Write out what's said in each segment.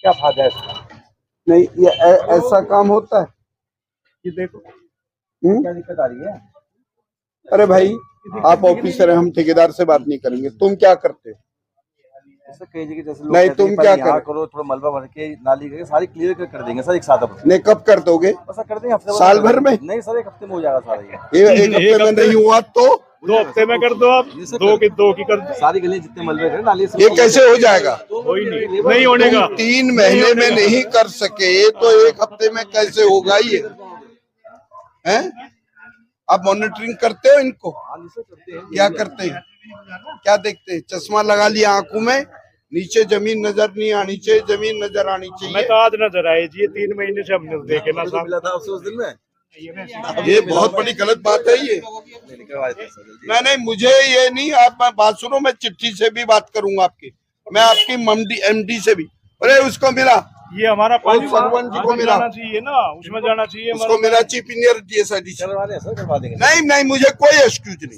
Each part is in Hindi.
क्या फायदा है इसका? नहीं, ये ऐसा काम होता है? ये देखो क्या दिक्कत आ रही है। अरे भाई, आप ऑफिसर हैं, हम ठेकेदार से बात नहीं करेंगे। तुम क्या करते हो? जैसे नहीं, तुम क्या करो, थोड़ा मलबा भर के नाली करके सारी क्लियर कर देंगे सर एक साथ। नहीं, कब कर दोगे? ऐसा कर देंगे हफ्ते साल भर में? नहीं सर, एक हफ्ते में हो जाएगा सारा ये एक हफ्ते में नहीं हुआ तो 2 हफ्ते में कर दो आप, दो की कर दो। सारी गलियां जितने मलबे हैं नाली से, ये कैसे हो जाएगा? कोई नहीं होने का। 3 महीने में नहीं कर सके तो 1 हफ्ते में कैसे होगा ये? हैं? आप मॉनिटरिंग करते हो इनको? क्या करते हैं? क्या देखते हैं? चश्मा लगा लिया आंखों में, नीचे जमीन नजर नहीं आनी चाहिए, जमीन नजर आनी चाहिए। मैं तो आज नजर आए जी, 3 महीने से हमने देखे ना साहब। मिला था उस दिन में। ये बहुत बड़ी गलत बात है ये। नहीं, मुझे ये नहीं, आप बात सुनो, मैं चिट्ठी से भी बात करूंगा आपकी, मैं आपकी एमडी से भी। अरे उसको मिला, ये हमारा पानी सरवन जी को मिला चाहिए ना, उसमें जाना चाहिए। उसको मेरा चीफ इंजीनियर नहीं, मुझे कोई एक्सक्यूज नहीं।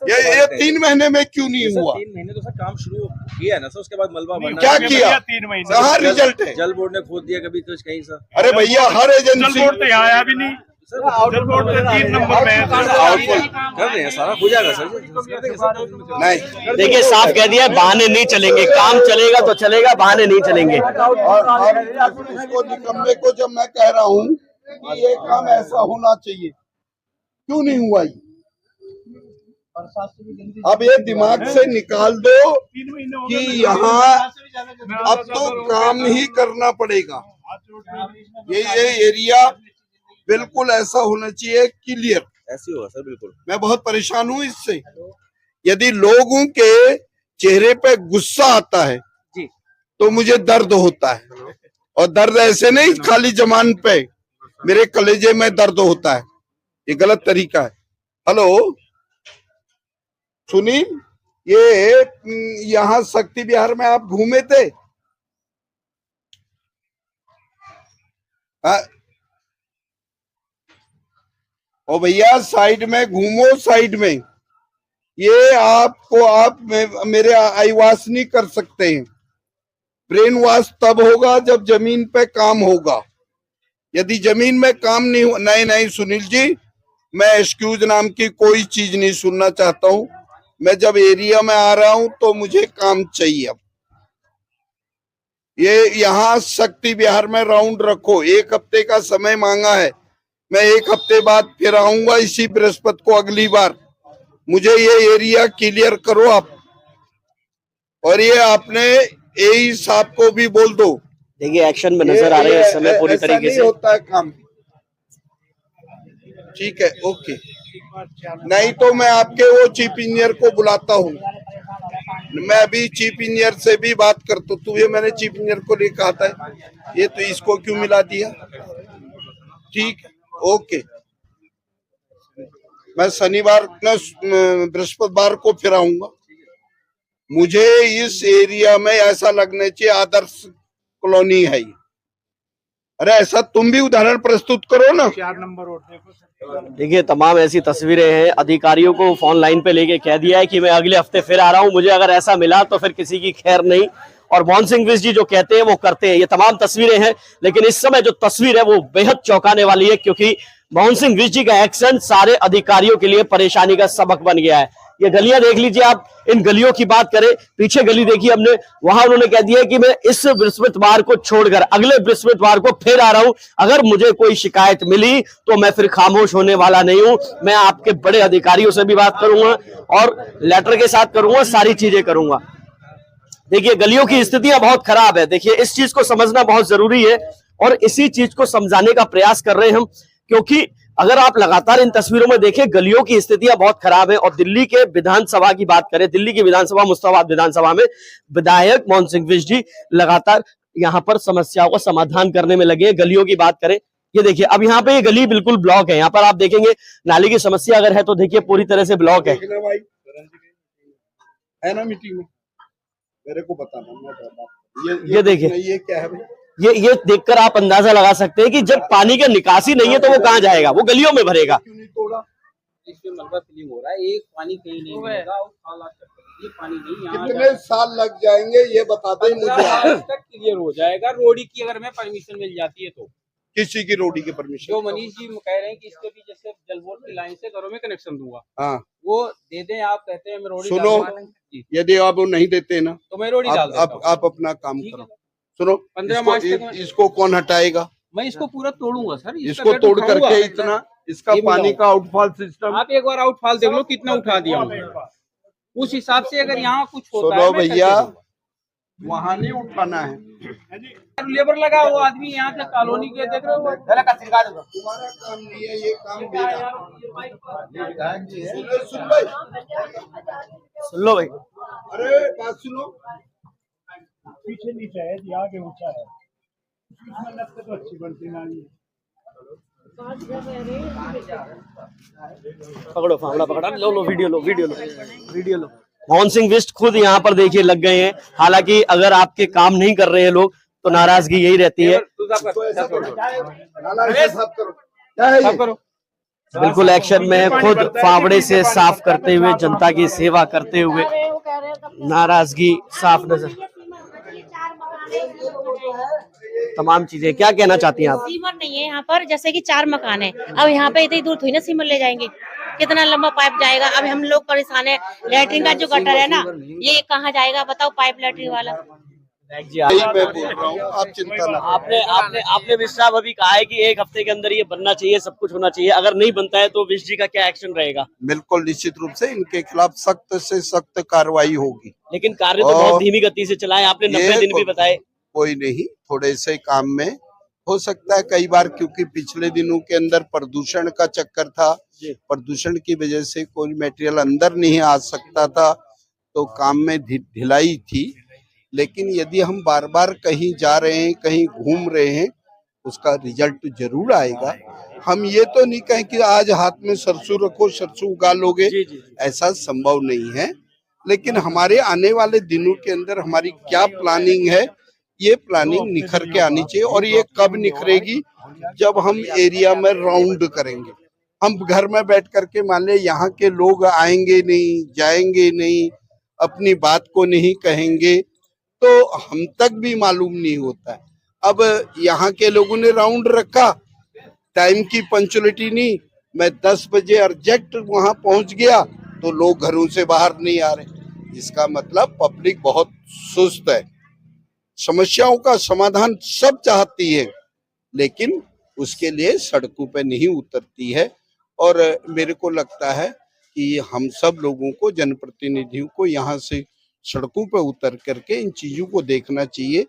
ये 3 महीने में क्यों नहीं हुआ? 3 महीने तो सर काम शुरू किया है ना सर, उसके बाद मलबा भरना क्या किया? 3 महीने कहाँ रिजल्ट है? जल बोर्ड ने खोद दिया कभी तो कहीं सर। अरे भैया, हर एजेंसी बोर्ड तो यहाँ आया भी नहीं, जल बोर्ड 3 नंबर में है। कर रहे हैं, सारा हो जाएगा सर। नहीं, देखिए साफ कह दिया, बहाने नहीं चलेंगे, काम चलेगा तो चलेगा, बहाने नहीं चलेंगे। और उसको निकम्मे को जब मैं कह रहा हूँ कि ये काम ऐसा होना चाहिए, क्यों नहीं हुआ ये? अब ये दिमाग से निकाल दो कि यहाँ अब तो काम ही करना पड़ेगा। ये एरिया बिल्कुल ऐसा होना चाहिए, क्लियर। ऐसे होगा सर, बिल्कुल। मैं बहुत परेशान हूँ इससे। यदि लोगों के चेहरे पे गुस्सा आता है जी, तो मुझे दर्द होता है, और दर्द ऐसे नहीं खाली जबान पे, मेरे कलेजे में दर्द होता है। ये गलत तरीका है। हेलो सुनील, ये यहाँ शक्ति विहार में आप घूमे थे? ओ भैया, साइड में घूमो, साइड में। ये आप मेरे आई वॉश नहीं कर सकते हैं। ब्रेन वॉश तब होगा जब जमीन पे काम होगा। यदि जमीन में काम नहीं हो, नहीं सुनील जी, मैं एक्सक्यूज नाम की कोई चीज नहीं सुनना चाहता हूं। मैं जब एरिया में आ रहा हूं तो मुझे काम चाहिए। अब ये यहाँ शक्ति विहार में राउंड रखो, 1 हफ्ते का समय मांगा है। मैं 1 हफ्ते बाद फिर आऊंगा इसी बृहस्पति को, अगली बार। मुझे ये एरिया क्लियर करो आप, और ये आपने एई साहब को भी बोल दो। देखिए एक्शन में नजर आ रहे हैं इस समय पूरी तरीके से। होता है काम, ठीक है, ओके। नहीं तो मैं आपके वो चीफ इंजीनियर को बुलाता हूँ। मैं अभी चीफ इंजीनियर से भी बात करता हूँ। तो ये मैंने चीफ इंजीनियर को नहीं कहा था, ये तो इसको क्यों मिला दिया? ठीक, ओके। मैं शनिवार बृहस्पतिवार को फिर आऊंगा। मुझे इस एरिया में ऐसा लगना चाहिए आदर्श कॉलोनी है ये। अरे ऐसा तुम भी उदाहरण प्रस्तुत करो ना। 4 नंबर रोड देखो। देखिए तमाम ऐसी तस्वीरें हैं। अधिकारियों को फोन लाइन पे लेके कह दिया है कि मैं अगले हफ्ते फिर आ रहा हूं, मुझे अगर ऐसा मिला तो फिर किसी की खैर नहीं। और मोहन सिंह विज जी जो कहते हैं वो करते हैं। ये तमाम तस्वीरें हैं, लेकिन इस समय जो तस्वीर है वो बेहद चौंकाने वाली है, क्योंकि मोहन सिंह विज जी का एक्शन सारे अधिकारियों के लिए परेशानी का सबक बन गया है। ये गलियां देख लीजिए आप। इन गलियों की बात करें, पीछे गली देखी हमने, वहां उन्होंने कह दिया कि मैं इस बृहस्पतिवार को छोड़कर अगले बृहस्पतिवार को फिर आ रहा हूं। अगर मुझे कोई शिकायत मिली तो मैं फिर खामोश होने वाला नहीं हूं। मैं आपके बड़े अधिकारियों से भी बात करूंगा और लेटर के साथ करूंगा, सारी चीजें करूंगा। देखिए गलियों की स्थितियां बहुत खराब है। देखिए इस चीज को समझना बहुत जरूरी है, और इसी चीज को समझाने का प्रयास कर रहे हैं हम, क्योंकि अगर आप लगातार इन तस्वीरों में देखें, गलियों की स्थितियां बहुत खराब है। और दिल्ली के विधानसभा की बात करें, दिल्ली की विधानसभा मुस्तफाबाद विधानसभा में विधायक मोहन सिंह विज जी लगातार यहां पर समस्याओं का समाधान करने में लगे हैं। गलियों की बात करें, ये देखिए अब यहाँ पे ये गली बिल्कुल ब्लॉक है। यहाँ पर आप देखेंगे नाली की समस्या अगर है तो देखिए पूरी तरह से ब्लॉक है ना मीटिंग में मेरे को बताना। ये देखिए, ये क्या है भाई? ये देखकर आप अंदाजा लगा सकते हैं कि जब पानी का निकासी नहीं है तो वो कहाँ जाएगा, वो गलियों में भरेगा। इसमें मलबा फिलिंग हो रहा है, एक पानी कहीं नहीं मिलेगा। ये पानी नहीं यहाँ कितने साल लग जाएंगे ये बता दें मुझे। तक क्लियर हो जाएगा। रोड की अगर हमें परमिशन मिल जाती है तो। किसी की रोडी की परमिशन? जो मनीष जी कह रहे हैं कि इसके भी जैसे जल बोर्ड की लाइन से घरों में कनेक्शन दूंगा, हाँ वो दे दें। आप कहते हैं मैं रोडी सुनो, यदि आप वो नहीं देते ना तो मैं रोडी डाल देता हूँ। आप अपना काम करो। सुनो, 15 मार्च तक इसको कौन हटाएगा? मैं इसको पूरा तोड़ूंगा सर। इसको तोड़ करके इतना इसका पानी का आउटफॉल सिस्टम आप एक बार आउटफॉल देख लो कितना उठा दिया हूँ। उस हिसाब से अगर यहाँ कुछ होता सुनो है मैं भैया, करके वहाँ नहीं उठाना है। दूंगा। लेबर लगा वो आदमी यहाँ से कॉलोनी के देख रहे हो। तुम्हारा काम नहीं है, ये काम मेरा। सुन भाई, सुन लो भाई। अरे बात सुनो, पीछे नीचे है, ये आगे ऊंचा है, इसमें लगता तो अच्छी बनती नाली है। पकड़ो फावड़ा पकड़ा, लो वीडियो लो। मोहन सिंह बिष्ट खुद यहाँ पर देखिए लग गए हैं। हालांकि अगर आपके काम नहीं कर रहे हैं लोग तो नाराजगी यही रहती है। नाला ऐसे साफ करो। क्या है ये? बिल्कुल एक्शन में खुद फावड़े से साफ करते हुए, जनता की सेवा करते हुए, नाराजगी साफ नजर। तमाम चीजें क्या कहना चाहती हैं आप? सीमर नहीं है यहाँ पर, जैसे कि 4 मकान है। अब यहाँ पे इतनी दूर थोड़ी ना सीमर ले जाएंगे, कितना लंबा पाइप जाएगा। अब हम लोग परेशान है। लैट्रिन का जो गटर है ना, ये कहाँ जाएगा बताओ, पाइप लैट्रिन वाला। यही मैं बोल रहा हूँ, आप चिंता ना। आपने विष्ट साहब अभी कहा है कि 1 हफ्ते के अंदर ये बनना चाहिए, सब कुछ होना चाहिए। अगर नहीं बनता है तो विष्ट जी का क्या एक्शन रहेगा? बिल्कुल निश्चित रूप से इनके खिलाफ सख्त से सख्त कार्रवाई होगी। लेकिन कार्य तो बहुत धीमी गति से चला है, आपने 90 दिन भी बताए। कोई नहीं, थोड़े से काम में हो सकता है कई बार, क्योंकि पिछले दिनों के अंदर प्रदूषण का चक्कर था, प्रदूषण की वजह से कोई मटेरियल अंदर नहीं आ सकता था, तो काम में ढिलाई थी। लेकिन यदि हम बार बार कहीं जा रहे हैं, कहीं घूम रहे हैं, उसका रिजल्ट जरूर आएगा। हम ये तो नहीं कहें कि आज हाथ में सरसों रखो सरसों उगा लोगे, ऐसा संभव नहीं है। लेकिन हमारे आने वाले दिनों के अंदर हमारी क्या प्लानिंग है, ये प्लानिंग निखर के आनी चाहिए। और ये कब निखरेगी? जब हम एरिया में राउंड करेंगे। हम घर में बैठ करके मान ले यहाँ के लोग आएंगे नहीं, जाएंगे नहीं, अपनी बात को नहीं कहेंगे, तो हम तक भी मालूम नहीं होता है। अब यहाँ के लोगों ने राउंड रखा, टाइम की पंक्चुअलिटी नहीं, मैं 10 बजे एग्जैक्ट वहां पहुंच गया तो लोग घरों से बाहर नहीं आ रहे। इसका मतलब पब्लिक बहुत सुस्त है। समस्याओं का समाधान सब चाहती है, लेकिन उसके लिए सड़कों पे नहीं उतरती है। और मेरे को लगता है कि हम सब लोगों को, जनप्रतिनिधियों को यहाँ से सड़कों पे उतर करके इन चीजों को देखना चाहिए,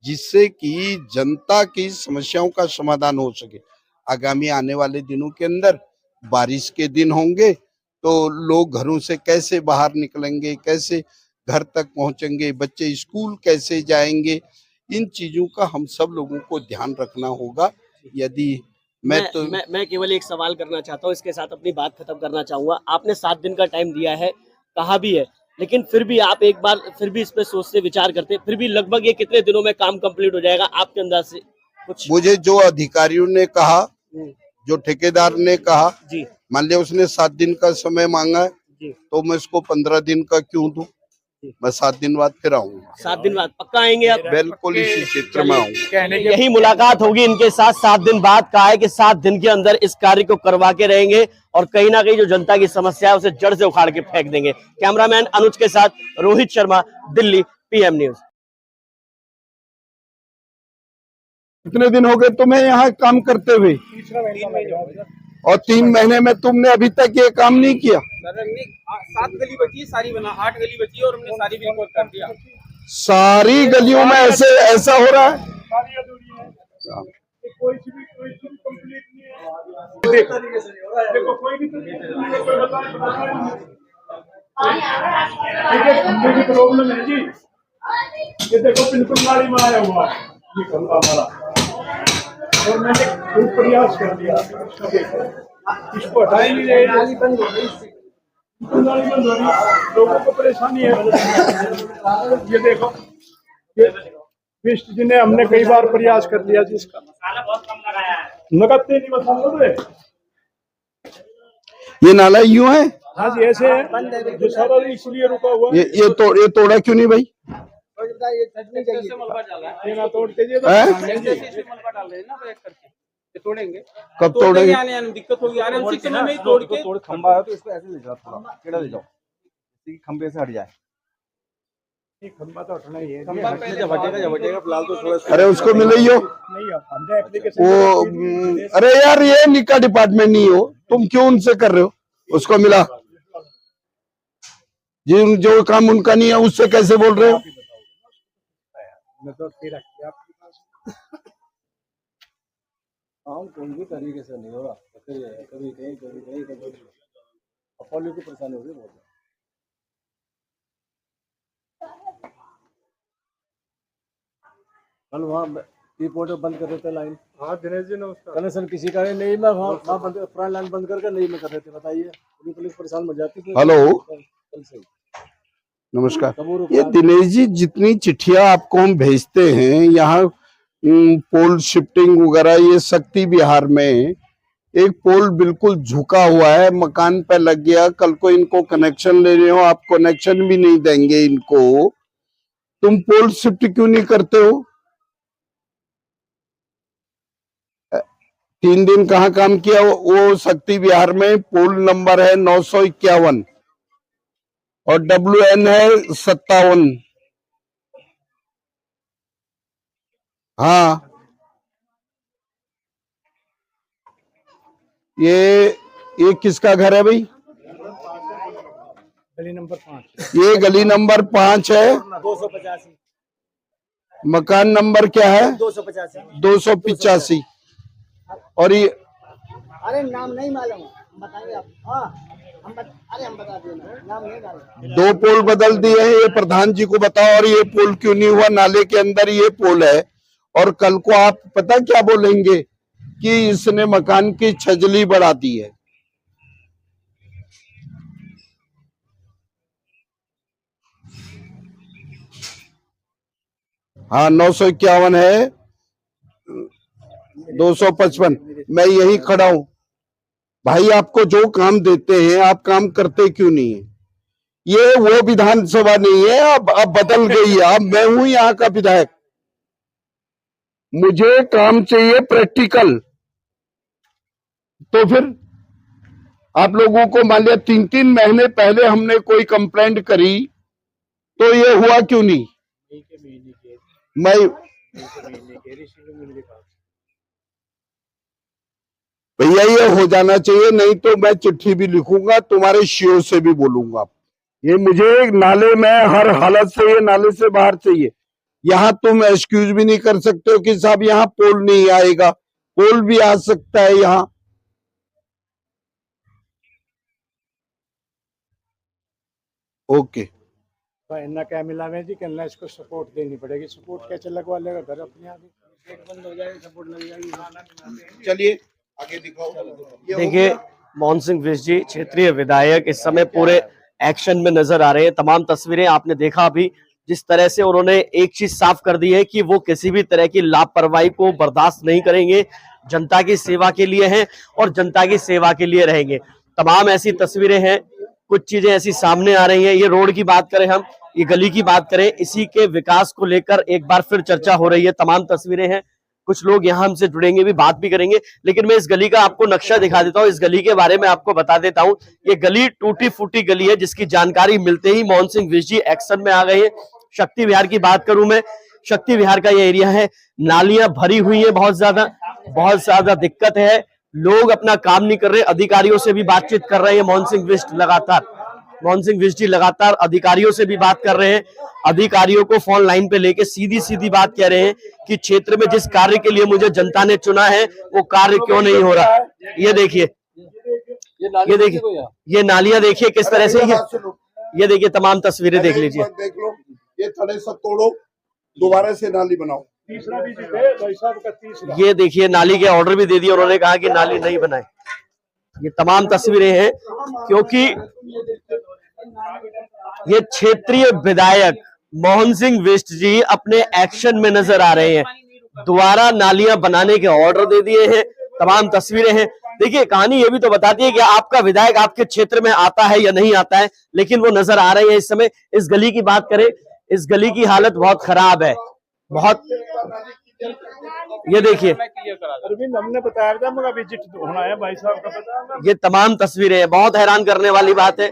जिससे कि जनता की समस्याओं का समाधान हो सके। आगामी आने वाले दिनों के अंदर बारिश के दिन होंगे, तो लोग घरों से कैसे बाहर निकलेंगे, कैसे घर तक पहुंचेंगे, बच्चे स्कूल कैसे जाएंगे, इन चीजों का हम सब लोगों को ध्यान रखना होगा। यदि मैं केवल एक सवाल करना चाहता हूँ, इसके साथ अपनी बात खत्म करना चाहूंगा। आपने 7 दिन का टाइम दिया है, कहा भी है, लेकिन फिर भी आप एक बार फिर भी इस पे सोचते विचार करते, फिर भी लगभग ये कितने दिनों में काम कंप्लीट हो जाएगा आपके अंदाज से कुछ? मुझे जो अधिकारियों ने कहा, जो ठेकेदार ने कहा, मान लिया उसने 7 दिन का समय मांगा है, तो मैं उसको 15 दिन का क्यों दूं? मैं 7 दिन बाद फिर आऊंगा। 7 दिन बाद पक्का आएंगे आप? बिल्कुल इसी क्षेत्र में आऊंगा। यही मुलाकात होगी इनके साथ। 7 दिन बाद कहा है कि 7 दिन के अंदर इस कार्य को करवा के रहेंगे और कहीं ना कहीं जो जनता की समस्या है उसे जड़ से उखाड़ के फेंक देंगे। कैमरामैन अनुज के साथ रोहित शर्मा, दिल्ली, PM न्यूज। कितने दिन हो गए तुम्हें यहाँ काम करते हुए? और 3 महीने में तुमने अभी तक ये काम नहीं किया? 7 गली बची, सारी बना, 8 गली बची और हमने सारी बिल्कुल कर दिया। सारी गलियों में ऐसा हो रहा है? कोई सी भी कंप्लीट नहीं है। देखो कोई भी खंभे की प्रॉब्लम है जी। ये देखो बिल्कुल नाली में आया हुआ है ये खंभा हमारा, और मैंने खूब प्रयास कर दिया, इसको हटा ही नहीं रहे। नाली बंद हो रही, लोगों को परेशानी है। ये देखो, बिष्ट जी ने, हमने कई बार प्रयास कर लिया जी, इसका बहुत कम लगाया है। नगद नहीं बता। ये नाला यूं है? हाँ जी ऐसे है जो सारा इसलिए रुका हुआ है। ये तोड़ा क्यों नहीं भाई? ये ना तोड़ते जी तो हैं? मलबा डाल रहे हैं ना ब्रेक करके, ये तोड़ेंगे। कब तोड़ने तोड़ेंगे? आने दिक्कत होगी, आने उसी समय में ही तोड़ के। तोड़ खंबा है तो इसको ऐसे ले जाओ, थोड़ा टेढ़ा ले जाओ, इसकी खंबे से हट जाए। ये खंबा तो हटना ही है। खंबा नहीं पहले जब हटेगा फिलहाल तो थोड़ा अरे उसको मिलाइयो हमने एप्लीकेशन वो। अरे यार ये निका डिपार्टमेंट नहीं हो, तुम क्यों उनसे कर रहे हो? उसको मिला, जो काम उनका नहीं है उससे कैसे बोल रहे हो? मैं तो फिर आपके पास काम कोई भी तरीके से नहीं हो रहा, कभी कहीं कभी फॉलो की परेशानी हो रही है बहुत। कल वहाँ रिपोर्ट बंद कर देते लाइन। हाँ दिनेश जी नमस्कार। कनेक्शन किसी का नहीं, मैं वहाँ बंद पुरानी लाइन बंद करके नहीं मैं कर देते, बताइए पुलिस परेशान हो जाती है। हेलो कल से नमस्कार। ये दिनेश जी जितनी चिट्ठियां आपको हम भेजते हैं यहाँ पोल शिफ्टिंग वगैरह, ये शक्ति विहार में एक पोल बिल्कुल झुका हुआ है, मकान पे लग गया, कल को इनको कनेक्शन ले रहे हो, आप कनेक्शन भी नहीं देंगे इनको, तुम पोल शिफ्ट क्यों नहीं करते हो? 3 दिन कहाँ काम किया? वो शक्ति विहार में पोल नंबर है 951 और WN है 57। हाँ ये किसका घर है भाई? गली नंबर 5। ये गली नंबर 5 है। 285 मकान नंबर क्या है? 285। और ये अरे नाम नहीं मालूम, बताएंगे आप। हाँ अरे हम बता देना, नाम नहीं मालूम। 2 पोल बदल दिए हैं, ये प्रधान जी को बताओ। और ये पोल क्यों नहीं हुआ? नाले के अंदर ये पोल है। और कल को आप पता क्या बोलेंगे कि इसने मकान की छजली बढ़ा दी है। हाँ 951 है, 255। मैं यही खड़ा हूं भाई, आपको जो काम देते हैं आप काम करते क्यों नहीं है? ये वो विधानसभा नहीं है, अब बदल गई है। अब मैं हूं यहाँ का विधायक, मुझे काम चाहिए प्रैक्टिकल। तो फिर आप लोगों को मान लिया 3-3 महीने पहले हमने कोई कंप्लेंट करी तो ये हुआ क्यों नहीं? मैं भैया ये हो जाना चाहिए, नहीं तो मैं चिट्ठी भी लिखूंगा, तुम्हारे सीओ से भी बोलूंगा। ये मुझे नाले में हर हालत से, ये नाले से बाहर चाहिए। यहाँ तुम एक्सक्यूज भी नहीं कर सकते हो कि साहब यहाँ पोल नहीं आएगा, पोल भी आ सकता है यहाँ। ओके इतना क्या मिला है जी, कहना इसको सपोर्ट देनी पड़ेगी। सपोर्ट कैसे लगवा लेगा? घर अपने आप ही बंद हो जाएगी, सपोर्ट लग जाएगी। चलिए आगे दिखाओ। देखिए मोहन सिंह विष्ट जी क्षेत्रीय विधायक इस समय पूरे एक्शन में नजर आ रहे हैं। तमाम तस्वीरें आपने देखा अभी, जिस तरह से उन्होंने एक चीज साफ कर दी है कि वो किसी भी तरह की लापरवाही को बर्दाश्त नहीं करेंगे। जनता की सेवा के लिए हैं और जनता की सेवा के लिए रहेंगे। तमाम ऐसी तस्वीरें हैं, कुछ चीजें ऐसी सामने आ रही हैं। ये रोड की बात करें हम, ये गली की बात करें, इसी के विकास को लेकर एक बार फिर चर्चा हो रही है। तमाम तस्वीरें हैं, कुछ लोग यहाँ हमसे जुड़ेंगे भी, बात भी करेंगे। लेकिन मैं इस गली का आपको नक्शा दिखा देता हूँ, इस गली के बारे में आपको बता देता हूँ। ये गली टूटी फूटी गली है, जिसकी जानकारी मिलते ही मोहन सिंह विष्ट जी एक्शन में आ गए हैं। शक्ति विहार की बात करूं मैं, शक्ति विहार का ये एरिया है, नालियां भरी हुई है, बहुत ज्यादा दिक्कत है। लोग अपना काम नहीं कर रहे, अधिकारियों से भी बातचीत कर रहे हैं। मोहन सिंह विष्ट जी लगातार अधिकारियों से भी बात कर रहे हैं। अधिकारियों को फोन लाइन पे लेके सीधी बात कह रहे हैं कि क्षेत्र में जिस कार्य के लिए मुझे जनता ने चुना है वो कार्य क्यों नहीं हो रहा। ये देखिए, ये नालियां देखिए किस तरह से, ये देखिए तमाम तस्वीरें देख लीजिए। देख लो, ये थड़े सब तोड़ो, दोबारा से नाली बनाओ। तीसरा भी दे भाई साहब का, तीसरा। ये देखिए नाली के ऑर्डर भी दे दिए, उन्होंने कहा कि नाली नहीं बनाए। ये तमाम तस्वीरें हैं, क्योंकि ये क्षेत्रीय विधायक मोहन सिंह विष्ट जी अपने एक्शन में नजर आ रहे हैं। दोबारा नालियां बनाने के ऑर्डर दे दिए हैं। तमाम तस्वीरें हैं, देखिए कहानी ये भी तो बताती है कि आपका विधायक आपके क्षेत्र में आता है या नहीं आता है, लेकिन वो नजर आ रही है इस समय। इस गली की बात करें, इस गली की हालत बहुत खराब है, बहुत। ये देखिए, अरविंद हमने बताया था मगर विजिट होना है भाई साहब का, पता ये तमाम तस्वीरें हैं। बहुत हैरान करने वाली बात है,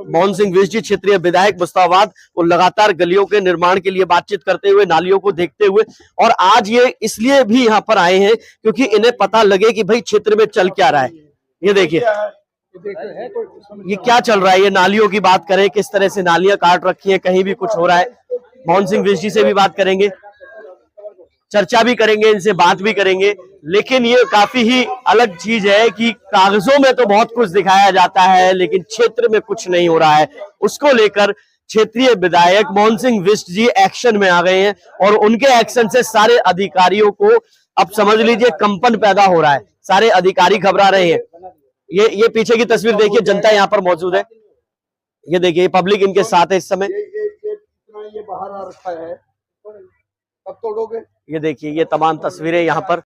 मोहन सिंह विज जी क्षेत्रीय विधायक मुस्ताबाद, वो लगातार गलियों के निर्माण के लिए बातचीत करते हुए, नालियों को देखते हुए, और आज ये इसलिए भी यहाँ पर आए हैं क्योंकि इन्हें पता लगे कि भाई क्षेत्र में चल क्या रहा है। ये देखिए, ये क्या चल रहा है। ये नालियों की बात करें, किस तरह से नालियां काट रखी हैं, कहीं भी कुछ हो रहा है। मोहन सिंह विज जी से भी बात करेंगे, चर्चा भी करेंगे, इनसे बात भी करेंगे। लेकिन ये काफी ही अलग चीज है कि कागजों में तो बहुत कुछ दिखाया जाता है लेकिन क्षेत्र में कुछ नहीं हो रहा है। उसको लेकर क्षेत्रीय विधायक मोहन सिंह विष्ट जी एक्शन में आ गए हैं और उनके एक्शन से सारे अधिकारियों को अब समझ लीजिए कंपन पैदा हो रहा है। सारे अधिकारी घबरा रहे हैं। ये पीछे की तस्वीर देखिए, जनता यहाँ पर मौजूद है। ये देखिए, पब्लिक इनके साथ है इस समय। ये बाहर आ रखा है, कब तोड़ोगे? ये देखिए, ये तमाम तस्वीरें यहाँ पर